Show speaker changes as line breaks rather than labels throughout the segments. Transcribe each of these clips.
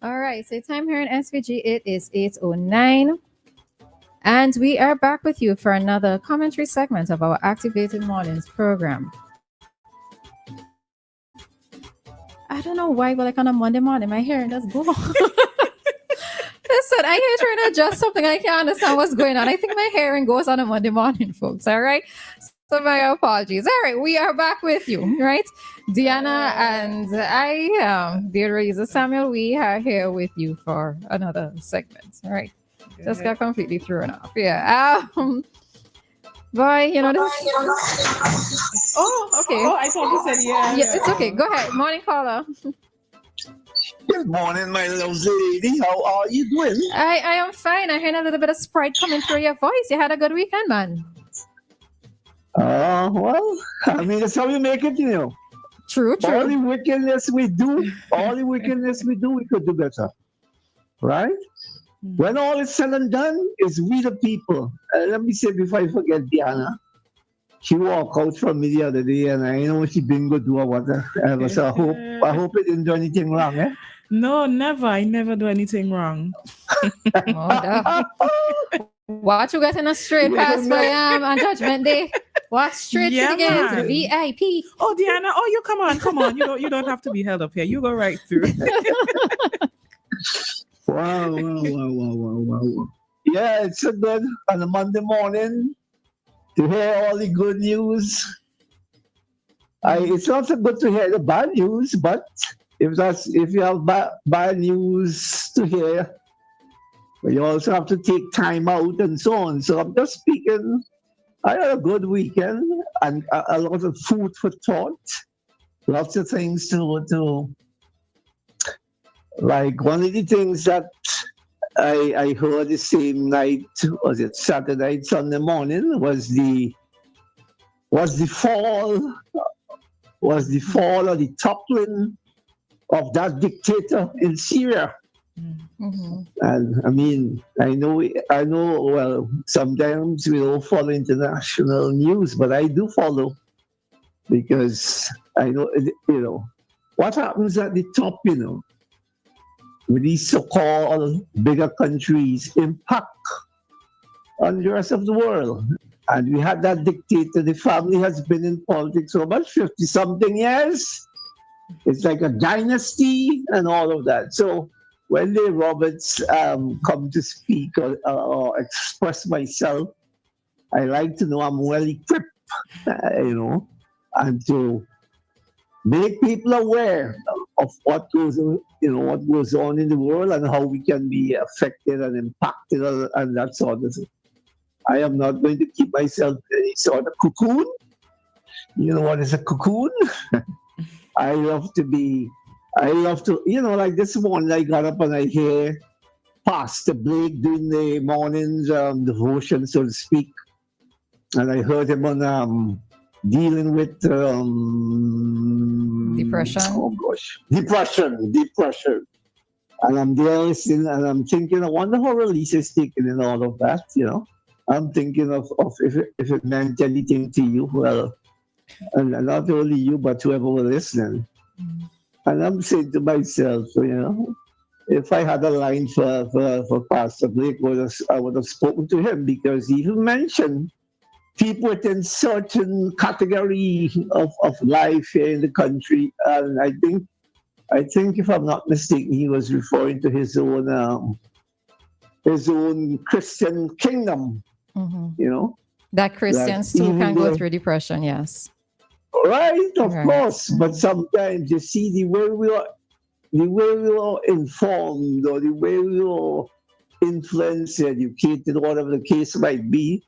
All right, so time here in SVG, it is 8:09. And we are back with you for another commentary segment of our Activated Mornings program. I don't know why, but like on a Monday morning, my hair does go. Listen, I here trying to adjust something. I can't understand what's going on. I think my hearing goes on a Monday morning, folks. All right. So my apologies. All right, we are back with you, right? Dianna and I am dear Roleza Samuel. We are here with you for another segment. All right. Just got completely thrown off. Yeah. Boy, this. Oh, okay.
Oh, I thought you said yeah.
Yeah, it's okay. Go ahead. Morning caller.
Good morning, my lovely lady. How are you doing?
I am fine. I heard a little bit of Sprite coming through your voice. You had a good weekend, man.
Well, I mean, that's how you make it,
True.
All the wickedness we do, we could do better. Right? When all is said and done, it's we the people. Let me say before I forget, Dianna, she walked out from me the other day, and I know she didn't go do or whatever. So I hope it didn't do anything wrong, eh?
No, never. I never do anything wrong.
Watch you getting a straight pass for on Judgment Day. Walk straight to the gates, VIP.
Oh, Dianna, you come on. You don't have to be held up here. You go right through.
Wow. Yeah, it's so good on a Monday morning to hear all the good news. It's not so good to hear the bad news, but if you have bad news to hear, you also have to take time out and so on. So I'm just speaking. I had a good weekend and a lot of food for thought. Lots of things to like. One of the things that I heard the same night, was it Saturday night, Sunday morning, was the fall or the toppling of that dictator in Syria.
Mm-hmm.
And I mean, I know. Well, sometimes we don't follow international news, but I do follow because I know. What happens at the top. With these so-called bigger countries, impact on the rest of the world. And we had that dictator. The family has been in politics for about 50-something years. It's like a dynasty and all of that. So when the Roberts come to speak or express myself, I like to know I'm well equipped, and to make people aware of what goes on in the world and how we can be affected and impacted and that sort of thing. I am not going to keep myself in any sort of cocoon. You know what is a cocoon? I love to, like this morning I got up and I hear Pastor Blake doing the morning's devotion, so to speak. And I heard him on dealing with
depression.
Oh gosh, depression. And I'm there listening, and I'm thinking, I wonder how Roleza is taking in all of that. I'm thinking of if it meant anything to you. Well, and not only you, but whoever was listening. And I'm saying to myself, if I had a line for Pastor Blake, I would have spoken to him, because he even mentioned people within certain category of life here in the country. And I think if I'm not mistaken, he was referring to his own Christian kingdom.
Mm-hmm. That Christians too can go through depression, yes.
Right, of course. But sometimes you see the way we are informed, or the way we are influenced, educated, whatever the case might be,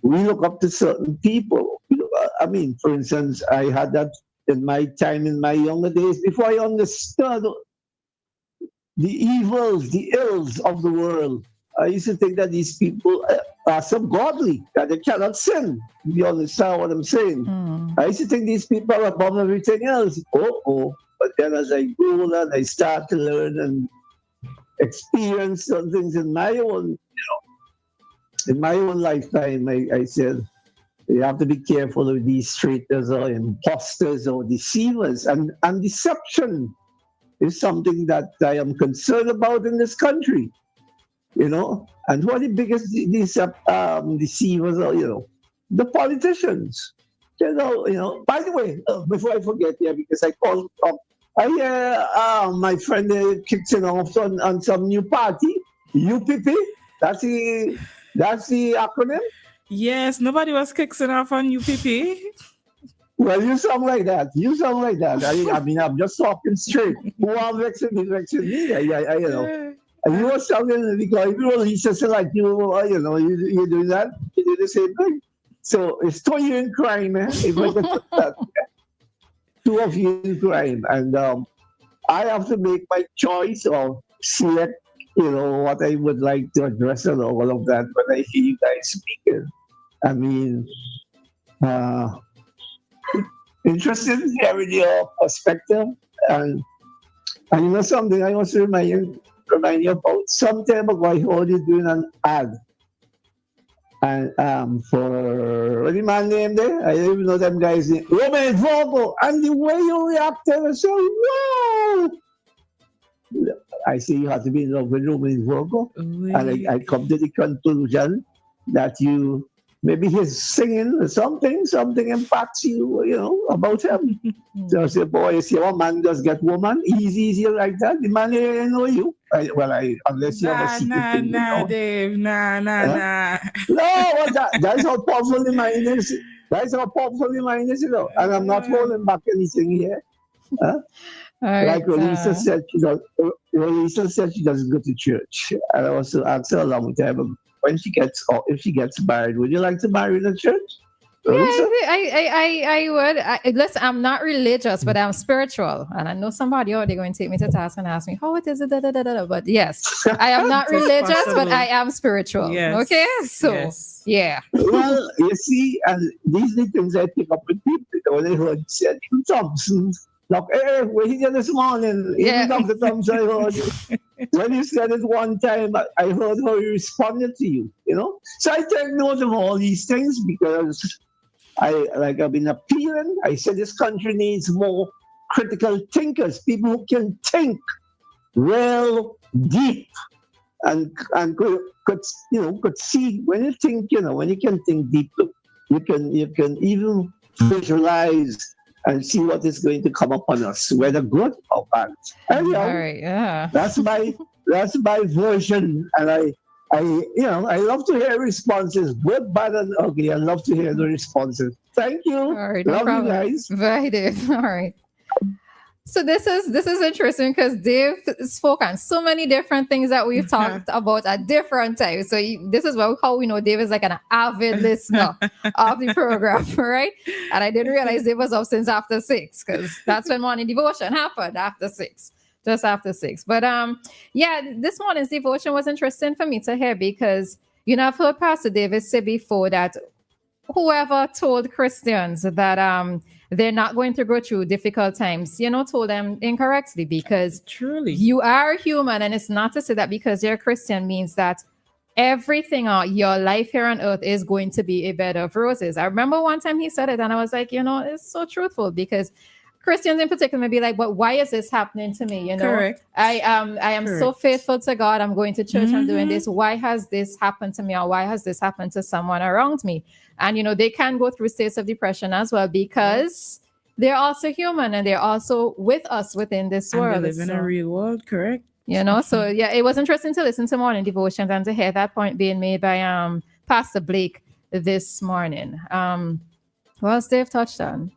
we look up to certain people. I mean, for instance, I had that in my time, in my younger days, before I understood the evils, the ills of the world. I used to think that these people are so godly that they cannot sin. You understand what I'm saying? I used to think these people are above everything else. But then as I grew and I start to learn and experience some things in my own lifetime, I said, you have to be careful of these traitors or imposters or deceivers. And deception is something that I am concerned about in this country. And who are the biggest deceivers are, the politicians. By the way, before I forget, because I called up, I hear my friend kicks in off on some new party, UPP. That's the acronym.
Yes, nobody was kicking off on UPP.
Well, you sound like that. I mean, I'm just talking straight. Who are vexing me? And you were sounding because if you were Lisa, like you do that, you do the same thing. So it's two you in crime, man. If I could put that, two of you in crime, and I have to make my choice or select, what I would like to address and all of that when I hear you guys speaking. I mean, interested in hearing your perspective, and something I also remind you about. Some time ago, I heard you doing an ad, and for what the man named there, I don't even know them guys' name. Roman Vogo, and the way you reacted, I said, wow. I see you have to be in love with Roman Vogo, and I come to the conclusion that maybe he's singing something impacts you, about him. So I say, boy, you see how a man does get woman, easy like that. The man ain't know you. Unless you have a secret thing.
Dave, nah.
No, that's how powerful the mind is. That's how powerful the mind is, And I'm not holding back anything here. Huh? Like Roleza said, she doesn't go to church. And I also asked her a long time ago, if she gets married, would you like to marry in a church?
Yeah, I would. Listen, I'm not religious, but I'm spiritual, and I know somebody out there going to take me to task and ask me, "How it is it?" But yes, I am not religious, but I am spiritual.
Yes.
Okay, so yeah.
Well, you see, and these are the things I pick up with people. When I heard said Thompson, like, hey, we're here this morning. Even Dr. Thompson, I heard when you said it one time, I heard how he responded to you. So I take note of all these things because I've been appealing. I said this country needs more critical thinkers, people who can think real deep and could see when you think, when you can think deep, you can even visualize and see what is going to come upon us, whether good or bad. Anyhow,
all right, yeah.
That's my version, and I love to hear responses, good, bad, and ugly. I love to hear the responses. Thank you.
All right,
love you guys.
Bye, Dave. All right. So this is interesting because Dave spoke on so many different things that we've talked about at different times. So this is how we know Dave is like an avid listener of the program, right? And I didn't realize Dave was up since after 6 because that's when morning devotion happened after 6. Just after 6. But this morning's devotion was interesting for me to hear because, I've heard Pastor David say before that whoever told Christians that they're not going to go through difficult times, told them incorrectly because
truly
you are human. And it's not to say that because you're a Christian means that everything your life here on earth is going to be a bed of roses. I remember one time he said it and I was like, it's so truthful because Christians in particular may be like, but why is this happening to me?
Correct.
I am so faithful to God. I'm going to church. I'm doing this. Why has this happened to me? Or why has this happened to someone around me? And, they can go through states of depression as well because they're also human and they're also with us within this world.
They live in a real world, correct?
So it was interesting to listen to morning devotions and to hear that point being made by Pastor Blake this morning. What else Dave touched on?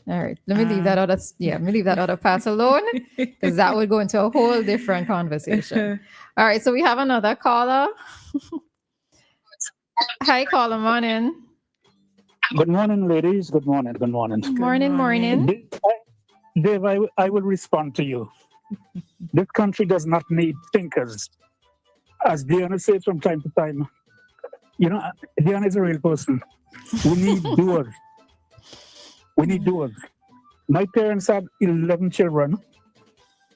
All right, let me leave that other part alone because that would go into a whole different conversation. All right, so we have another caller. Hi, caller, morning.
Good morning, ladies. Good morning.
Morning.
Dave, I will respond to you. This country does not need thinkers. As Dianna says from time to time, Dianna is a real person. We need doers. My parents had 11 children,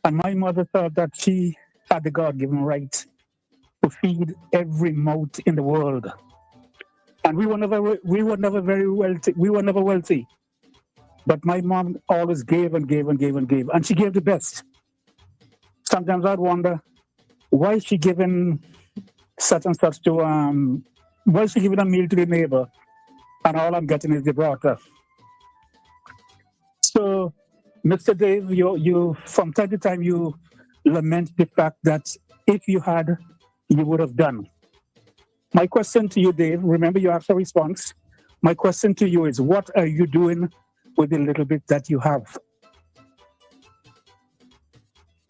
and my mother thought that she had the God-given right to feed every mouth in the world. And we were never very wealthy. We were never wealthy. But my mom always gave and gave and gave and gave. And she gave the best. sometimes I'd wonder why is she giving such and such to why is she giving a meal to the neighbor and all I'm getting is the water. So, Mr. Dave, you from time to time you lament the fact that if you had, you would have done. My question to you, Dave, remember you have a response. My question to you is, what are you doing with the little bit that you have?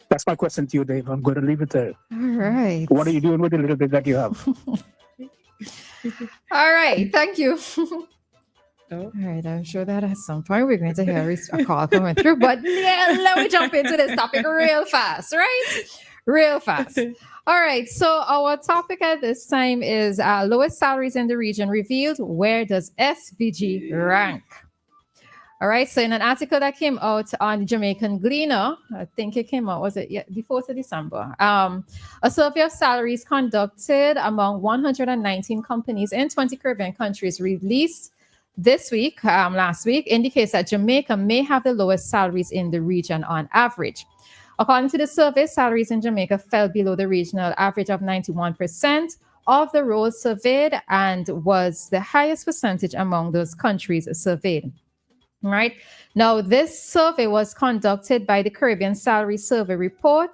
That's my question to you, Dave. I'm going to leave it there.
All right.
What are you doing with the little bit that you have?
All right. Thank you.
Oh.
All right. I'm sure that at some point we're going to hear a call coming through. But yeah, let me jump into this topic real fast, right? Real fast. All right. So our topic at this time is lowest salaries in the region revealed. Where does SVG rank? All right. So in an article that came out on the Jamaican Gleaner, I think it came out, was it the 4th of December? A survey of salaries conducted among 119 companies in 20 Caribbean countries released this week, last week, indicates that Jamaica may have the lowest salaries in the region on average. According to the survey, salaries in Jamaica fell below the regional average of 91% of the roles surveyed and was the highest percentage among those countries surveyed. Right now, this survey was conducted by the Caribbean Salary Survey Report,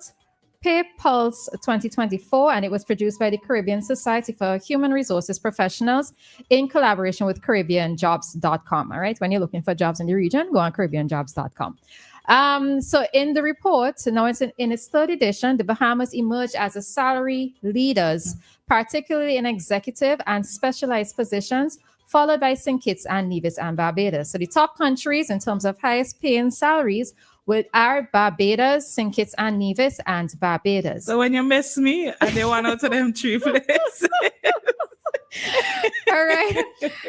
Pay Pulse 2024, and it was produced by the Caribbean Society for Human Resources Professionals in collaboration with CaribbeanJobs.com. All right, when you're looking for jobs in the region, go on CaribbeanJobs.com. So in the report, now it's in its third edition, the Bahamas emerged as a salary leaders, particularly in executive and specialized positions, followed by St. Kitts and Nevis and Barbados. So the top countries in terms of highest paying salaries are Barbados, St. Kitts and Nevis, and Barbados.
So when you miss me, and they want out of them 3 places.
All right.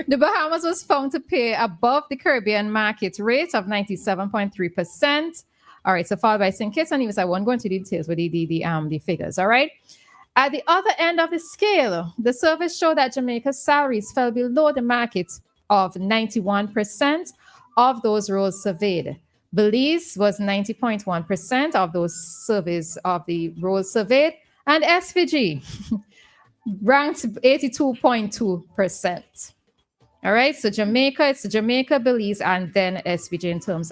The Bahamas was found to pay above the Caribbean market rate of 97.3%. All right. So followed by St. Kitts and Nevis. I won't go into details with the figures. All right. At the other end of the scale, the survey showed that Jamaica's salaries fell below the market of 91% of those roles surveyed. Belize was 90.1% of those surveys of the roles surveyed, and SVG ranked 82.2%. All right, so it's Jamaica, Belize, and then SVG in terms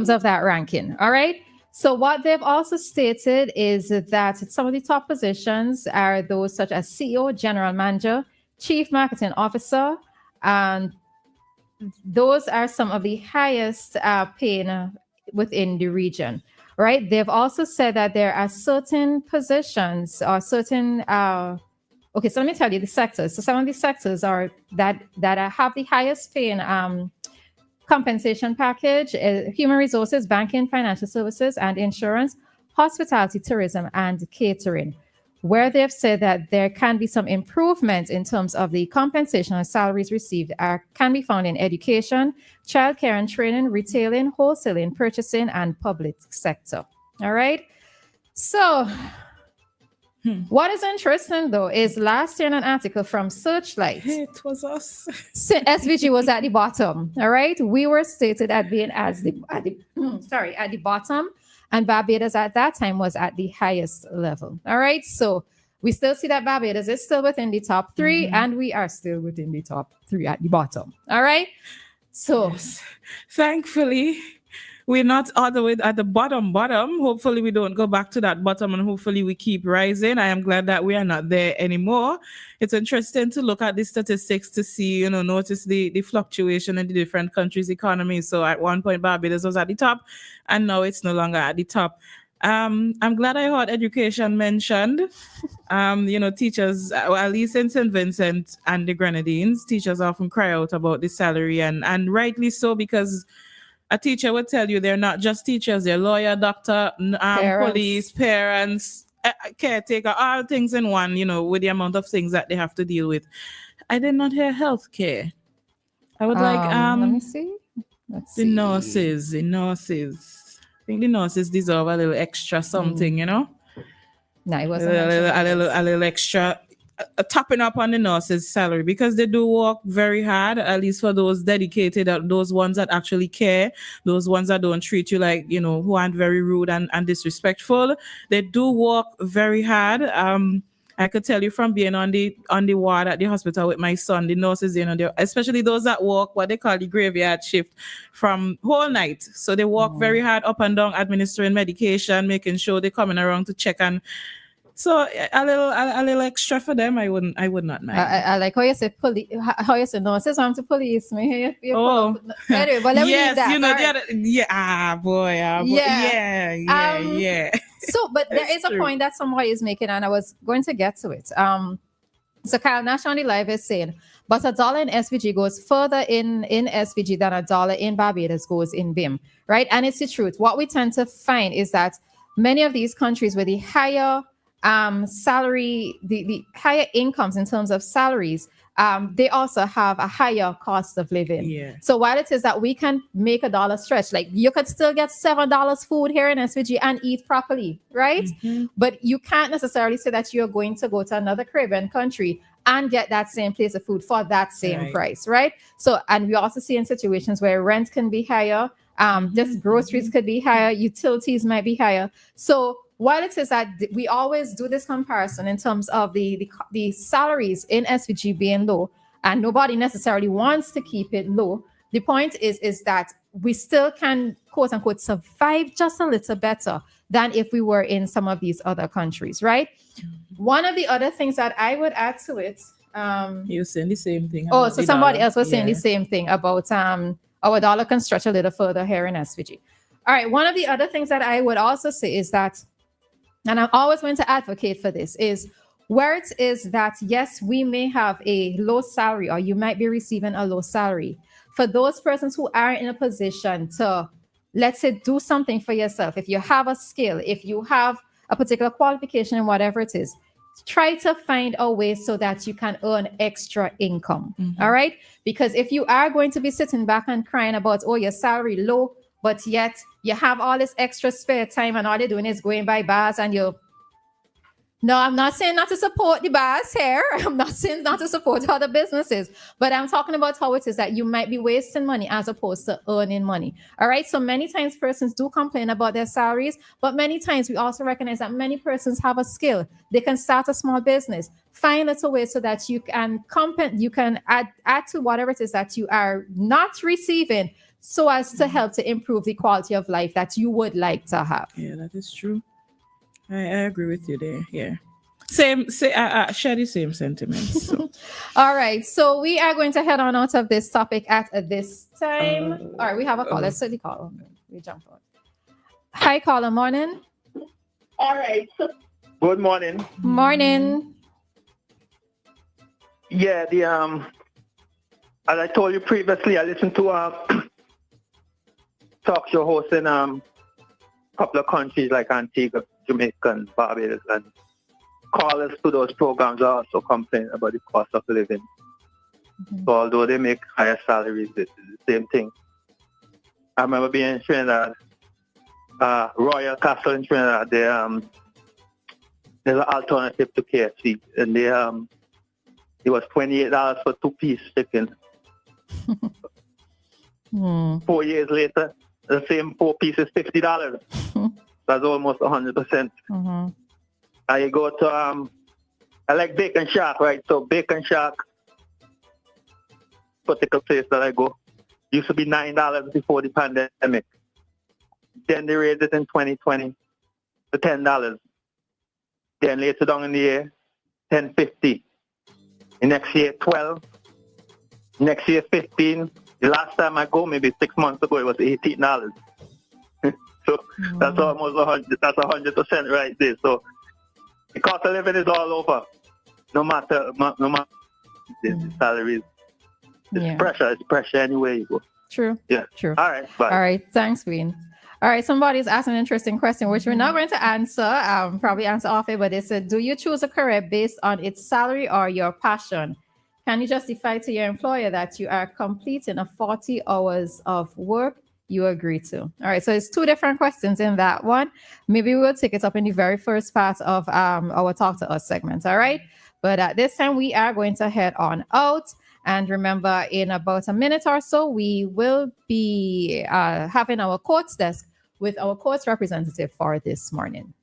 of that ranking. All right. So what they've also stated is that some of the top positions are those such as CEO, General Manager, Chief Marketing Officer, and those are some of the highest paying within the region, right? They've also said that there are certain positions or certain, okay, so let me tell you the sectors. So some of the sectors are that have the highest paying compensation package: human resources, banking, financial services, and insurance, hospitality, tourism, and catering, where they've said that there can be some improvement in terms of the compensation and salaries received can be found in education, childcare and training, retailing, wholesaling, purchasing, and public sector. All right. So what is interesting, though, is last year in an article from Searchlight,
It was us.
SVG was at the bottom. All right, we were stated at being at the bottom, and Barbados at that time was at the highest level. All right, so we still see that Barbados is still within the top 3, and we are still within the top 3 at the bottom. All right, so
Yes. Thankfully, we're not all the way at the bottom. Hopefully we don't go back to that bottom, and hopefully we keep rising. I am glad that we are not there anymore. It's interesting to look at the statistics to see, notice the fluctuation in the different countries' economies. So at one point, Barbados was at the top, and now it's no longer at the top. I'm glad I heard education mentioned. Teachers, at least in St. Vincent and the Grenadines, teachers often cry out about the salary, and rightly so, because a teacher would tell you they're not just teachers, they're lawyer, doctor, police, parents, caretaker, all things in one, with the amount of things that they have to deal with. I did not hear healthcare. I would
let me see.
The nurses. I think the nurses deserve a little extra something,
No, it wasn't
a little extra. topping up on the nurses' salary, because they do work very hard, at least for those dedicated, those ones that actually care, those ones that don't treat you like, who aren't very rude and disrespectful. They do work very hard. I could tell you from being on the ward at the hospital with my son, the nurses, especially those that work what they call the graveyard shift from whole night. So they work very hard up and down, administering medication, making sure they're coming around to check. And so a little extra for them, I would not mind.
I like how you say how you say nurses want to police me. Anyway, but let me leave that.
Yeah.
So, but there is a point that somebody is making, and I was going to get to it. So Kyle Nash on the live is saying, but $1 in SVG goes further in SVG than $1 in Barbados goes in BIM, right? And it's the truth. What we tend to find is that many of these countries with the higher salary, the higher incomes in terms of salaries, they also have a higher cost of living.
Yeah.
So while it is that we can make $1 stretch, like you could still get $7 food here in SVG and eat properly, right?
Mm-hmm.
But you can't necessarily say that you're going to go to another Caribbean country and get that same place of food for that same price, right? So, and we also see in situations where rent can be higher, just groceries could be higher, utilities might be higher. So while it is that we always do this comparison in terms of the salaries in SVG being low, and nobody necessarily wants to keep it low, the point is that we still can, quote unquote, survive just a little better than if we were in some of these other countries, right? One of the other things that I would add to it,
you're saying the same thing.
Oh, so somebody else was saying the same thing about our dollar can stretch a little further here in SVG. All right, one of the other things that I would also say is that, and I'm always going to advocate for this, is where it is that, yes, we may have a low salary, or you might be receiving a low salary. For those persons who are in a position to, let's say, do something for yourself, if you have a skill, if you have a particular qualification and whatever it is, try to find a way so that you can earn extra income. All right? Because if you are going to be sitting back and crying about, oh, your salary low, but yet you have all this extra spare time and all you're doing is going by bars and no, I'm not saying not to support the bars here. I'm not saying not to support other businesses, but I'm talking about how it is that you might be wasting money as opposed to earning money. All right. So many times persons do complain about their salaries, but many times we also recognize that many persons have a skill. They can start a small business, find little ways so that you can add to whatever it is that you are not receiving, so as to help to improve the quality of life that you would like to have.
Yeah, that is true. I agree with you there. Yeah. Share the same sentiments. So.
All right. So we are going to head on out of this topic at this time. All right. We have a call. Let's see the call. We jump on. Hi, caller. Morning.
All right. Good morning.
Morning.
Yeah, as I told you previously, I listened to a talk show host in a couple of countries like Antigua, Jamaica, and Barbados, and callers to those programs are also complaining about the cost of living. So although they make higher salaries, it's the same thing. I remember being in Trinidad, Royal Castle in Trinidad. There's an alternative to KFC, and it was $28 for 2-piece chicken. 4 years later, the same 4 pieces, $50. That's almost 100%. I go to I like Bacon Shack, right? So Bacon Shack, particular place that I go, used to be $9 before the pandemic. Then they raised it in 2020 to $10. Then later down in the year, $10.50. The next year, $12. Next year, $15. The last time I go, maybe 6 months ago, it was $18. So that's almost 100. That's 100% right there. So the cost of living is all over. No matter the salaries. It's pressure anywhere you go.
True.
Yeah.
True.
All right. Bye.
All right. Thanks, Wayne. All right. Somebody's asking an interesting question, which we're not going to answer. Probably answer off it, but they said, do you choose a career based on its salary or your passion? Can you justify to your employer that you are completing a 40 hours of work you agree to? All right. So it's two different questions in that one. Maybe we'll take it up in the very first part of our Talk to Us segment. All right. But at this time, we are going to head on out. And remember, in about a minute or so, we will be having our courts desk with our courts representative for this morning.